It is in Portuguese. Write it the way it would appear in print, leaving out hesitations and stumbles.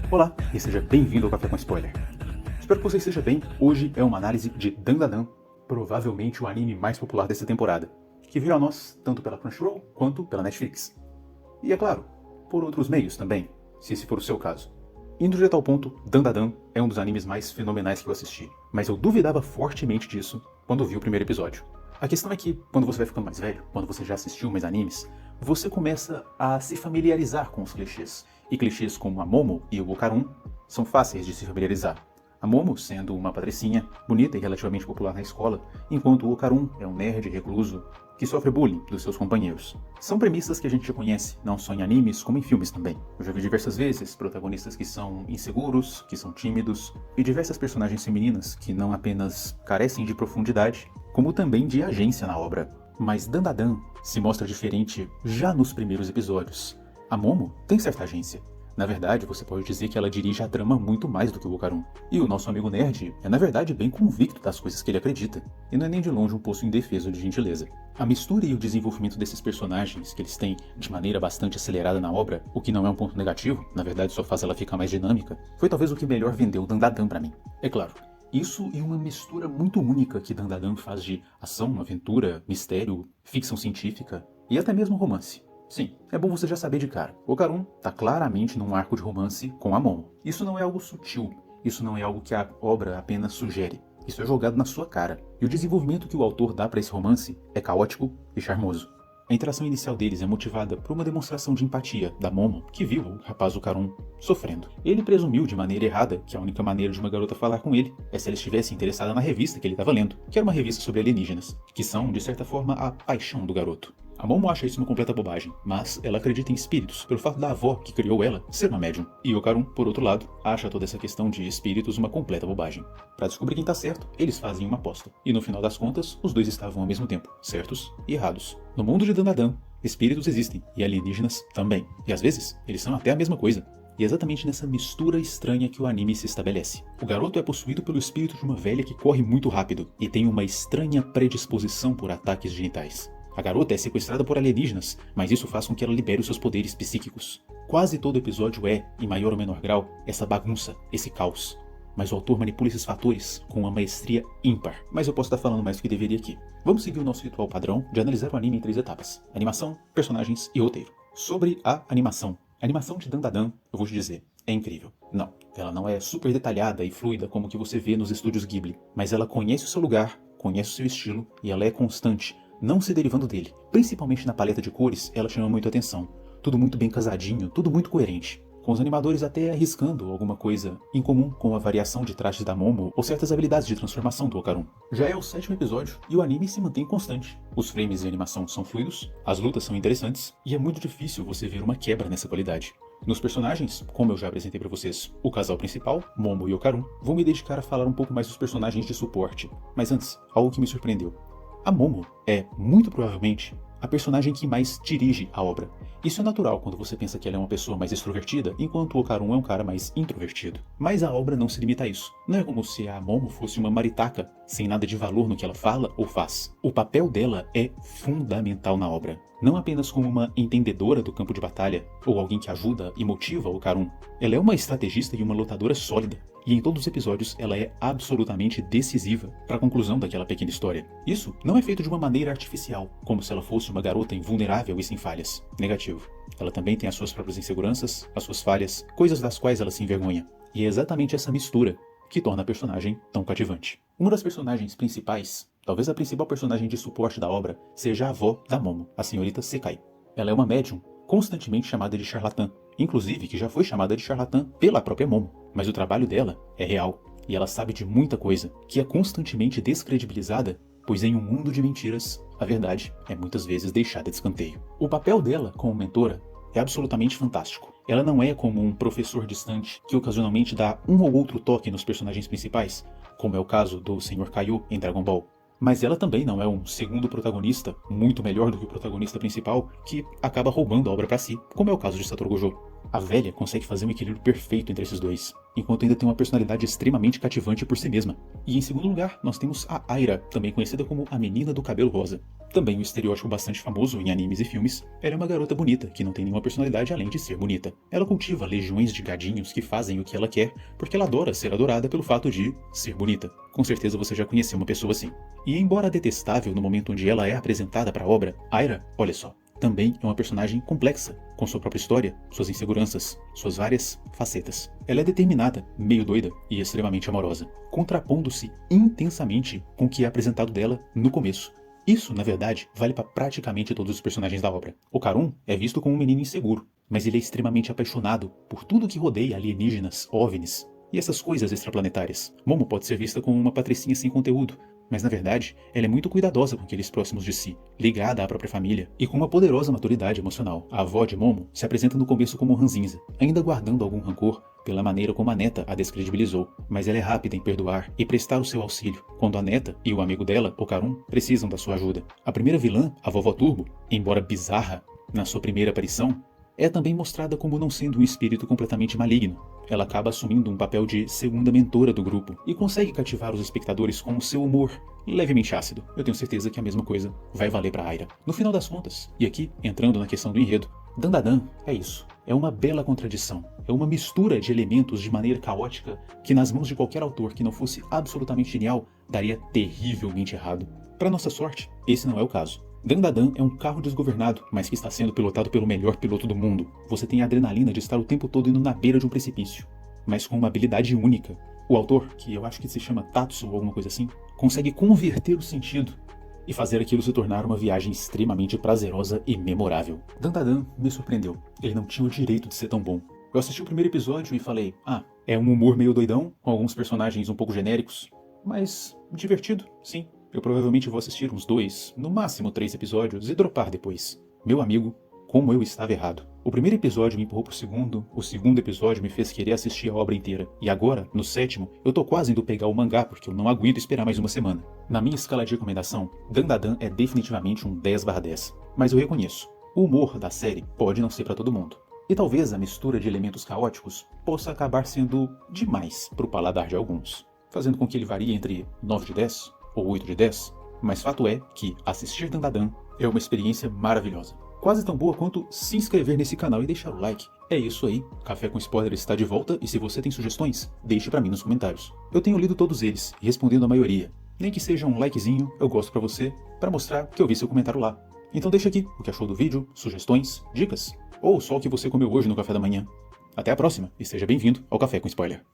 Olá e seja bem-vindo ao Café com Spoiler. Espero que você esteja bem. Hoje é uma análise de Dandadan, provavelmente o anime mais popular dessa temporada, que veio a nós tanto pela Crunchyroll quanto pela Netflix. E é claro, por outros meios também, se esse for o seu caso. Indo direto ao ponto, Dandadan é um dos animes mais fenomenais que eu assisti, mas eu duvidava fortemente disso quando vi o primeiro episódio. A questão é que, quando você vai ficando mais velho, quando você já assistiu mais animes, você começa a se familiarizar com os clichês. E clichês como a Momo e o Okarun são fáceis de se familiarizar. A Momo sendo uma patricinha, bonita e relativamente popular na escola, enquanto o Okarun é um nerd recluso que sofre bullying dos seus companheiros. São premissas que a gente já conhece, não só em animes, como em filmes também. Eu já vi diversas vezes protagonistas que são inseguros, que são tímidos, e diversas personagens femininas que não apenas carecem de profundidade, como também de agência na obra. Mas Dandadan se mostra diferente já nos primeiros episódios. A Momo tem certa agência. Na verdade, você pode dizer que ela dirige a trama muito mais do que o Okarun. E o nosso amigo nerd é na verdade bem convicto das coisas que ele acredita, e não é nem de longe um poço indefeso de gentileza. A mistura e o desenvolvimento desses personagens que eles têm de maneira bastante acelerada na obra, o que não é um ponto negativo, na verdade só faz ela ficar mais dinâmica, foi talvez o que melhor vendeu o Dandadan pra mim. É claro, isso e uma mistura muito única que Dandadan faz de ação, aventura, mistério, ficção científica e até mesmo romance. Sim, é bom você já saber de cara. O Okarun tá claramente num arco de romance com a Momo. Isso não é algo sutil, isso não é algo que a obra apenas sugere. Isso é jogado na sua cara. E o desenvolvimento que o autor dá para esse romance é caótico e charmoso. A interação inicial deles é motivada por uma demonstração de empatia da Momo, que viu o rapaz Okarun sofrendo. Ele presumiu de maneira errada que a única maneira de uma garota falar com ele é se ela estivesse interessada na revista que ele estava lendo, que era uma revista sobre alienígenas, que são, de certa forma, a paixão do garoto. A Momo acha isso uma completa bobagem, mas ela acredita em espíritos pelo fato da avó que criou ela ser uma médium. E Okarun, por outro lado, acha toda essa questão de espíritos uma completa bobagem. Para descobrir quem tá certo, eles fazem uma aposta. E no final das contas, os dois estavam ao mesmo tempo, certos e errados. No mundo de Dandadan, espíritos existem e alienígenas também. E às vezes, eles são até a mesma coisa. E é exatamente nessa mistura estranha que o anime se estabelece. O garoto é possuído pelo espírito de uma velha que corre muito rápido e tem uma estranha predisposição por ataques genitais. A garota é sequestrada por alienígenas, mas isso faz com que ela libere os seus poderes psíquicos. Quase todo episódio é, em maior ou menor grau, essa bagunça, esse caos. Mas o autor manipula esses fatores com uma maestria ímpar. Mas eu posso estar falando mais do que deveria aqui. Vamos seguir o nosso ritual padrão de analisar o anime em 3 etapas: animação, personagens e roteiro. Sobre a animação. A animação de Dandadan, eu vou te dizer, é incrível. Não, ela não é super detalhada e fluida como que você vê nos estúdios Ghibli, mas ela conhece o seu lugar, conhece o seu estilo e ela é constante, não se derivando dele. Principalmente na paleta de cores, ela chama muito atenção. Tudo muito bem casadinho, tudo muito coerente. Com os animadores até arriscando alguma coisa em comum com a variação de trajes da Momo ou certas habilidades de transformação do Okarun. Já é o 7º episódio e o anime se mantém constante. Os frames de animação são fluidos, as lutas são interessantes e é muito difícil você ver uma quebra nessa qualidade. Nos personagens, como eu já apresentei pra vocês, o casal principal, Momo e Okarun, vou me dedicar a falar um pouco mais dos personagens de suporte. Mas antes, algo que me surpreendeu. A Momo é, muito provavelmente, a personagem que mais dirige a obra. Isso é natural quando você pensa que ela é uma pessoa mais extrovertida, enquanto o Okarun é um cara mais introvertido. Mas a obra não se limita a isso. Não é como se a Momo fosse uma maritaca, sem nada de valor no que ela fala ou faz. O papel dela é fundamental na obra. Não apenas como uma entendedora do campo de batalha, ou alguém que ajuda e motiva o Okarun. Ela é uma estrategista e uma lutadora sólida. E em todos os episódios ela é absolutamente decisiva para a conclusão daquela pequena história. Isso não é feito de uma maneira artificial, como se ela fosse uma garota invulnerável e sem falhas. Negativo. Ela também tem as suas próprias inseguranças, as suas falhas, coisas das quais ela se envergonha. E é exatamente essa mistura que torna a personagem tão cativante. Uma das personagens principais, talvez a principal personagem de suporte da obra, seja a avó da Momo, a senhorita Sekai. Ela é uma médium constantemente chamada de charlatã, inclusive que já foi chamada de charlatã pela própria Momo. Mas o trabalho dela é real, e ela sabe de muita coisa, que é constantemente descredibilizada, pois em um mundo de mentiras, a verdade é muitas vezes deixada de escanteio. O papel dela como mentora é absolutamente fantástico. Ela não é como um professor distante que ocasionalmente dá um ou outro toque nos personagens principais, como é o caso do Sr. Kaiô em Dragon Ball. Mas ela também não é um segundo protagonista, muito melhor do que o protagonista principal, que acaba roubando a obra para si, como é o caso de Satoru Gojo. A velha consegue fazer um equilíbrio perfeito entre esses dois, enquanto ainda tem uma personalidade extremamente cativante por si mesma. E em segundo lugar, nós temos a Aira, também conhecida como a menina do cabelo rosa. Também um estereótipo bastante famoso em animes e filmes, ela é uma garota bonita, que não tem nenhuma personalidade além de ser bonita. Ela cultiva legiões de gadinhos que fazem o que ela quer, porque ela adora ser adorada pelo fato de ser bonita. Com certeza você já conheceu uma pessoa assim. E embora detestável no momento onde ela é apresentada para a obra, Aira, olha só, também é uma personagem complexa, com sua própria história, suas inseguranças, suas várias facetas. Ela é determinada, meio doida e extremamente amorosa, contrapondo-se intensamente com o que é apresentado dela no começo. Isso, na verdade, vale para praticamente todos os personagens da obra. O Karun é visto como um menino inseguro, mas ele é extremamente apaixonado por tudo que rodeia alienígenas, OVNIs e essas coisas extraplanetárias. Momo pode ser vista como uma patricinha sem conteúdo, mas na verdade, ela é muito cuidadosa com aqueles próximos de si, ligada à própria família e com uma poderosa maturidade emocional. A avó de Momo se apresenta no começo como ranzinza, ainda guardando algum rancor pela maneira como a neta a descredibilizou, mas ela é rápida em perdoar e prestar o seu auxílio quando a neta e o amigo dela, o Karun, precisam da sua ajuda. A primeira vilã, a Vovó Turbo, embora bizarra na sua primeira aparição, é também mostrada como não sendo um espírito completamente maligno. Ela acaba assumindo um papel de segunda mentora do grupo e consegue cativar os espectadores com o seu humor levemente ácido. Eu tenho certeza que a mesma coisa vai valer para Aira. No final das contas, e aqui entrando na questão do enredo, Dandadan é isso. É uma bela contradição. É uma mistura de elementos de maneira caótica que nas mãos de qualquer autor que não fosse absolutamente genial daria terrivelmente errado. Para nossa sorte, esse não é o caso. Dandadan é um carro desgovernado, mas que está sendo pilotado pelo melhor piloto do mundo. Você tem a adrenalina de estar o tempo todo indo na beira de um precipício, mas com uma habilidade única. O autor, que eu acho que se chama Tatsu ou alguma coisa assim, consegue converter o sentido e fazer aquilo se tornar uma viagem extremamente prazerosa e memorável. Dandadan me surpreendeu. Ele não tinha o direito de ser tão bom. Eu assisti o primeiro episódio e falei, é um humor meio doidão, com alguns personagens um pouco genéricos, mas divertido, sim. Eu provavelmente vou assistir uns 2, no máximo 3 episódios e dropar depois. Meu amigo, como eu estava errado. O primeiro episódio me empurrou pro segundo, o segundo episódio me fez querer assistir a obra inteira. E agora, no sétimo, eu tô quase indo pegar o mangá porque eu não aguento esperar mais uma semana. Na minha escala de recomendação, Dandadan é definitivamente um 10/10. Mas eu reconheço, o humor da série pode não ser para todo mundo. E talvez a mistura de elementos caóticos possa acabar sendo demais pro paladar de alguns, fazendo com que ele varie entre 9 de 10 ou 8 de 10, mas fato é que assistir Dandadan é uma experiência maravilhosa. Quase tão boa quanto se inscrever nesse canal e deixar o like. É isso aí, Café com Spoiler está de volta e se você tem sugestões, deixe pra mim nos comentários. Eu tenho lido todos eles e respondendo a maioria. Nem que seja um likezinho, eu gosto pra você, pra mostrar que eu vi seu comentário lá. Então deixa aqui o que achou do vídeo, sugestões, dicas, ou só o que você comeu hoje no café da manhã. Até a próxima e seja bem-vindo ao Café com Spoiler.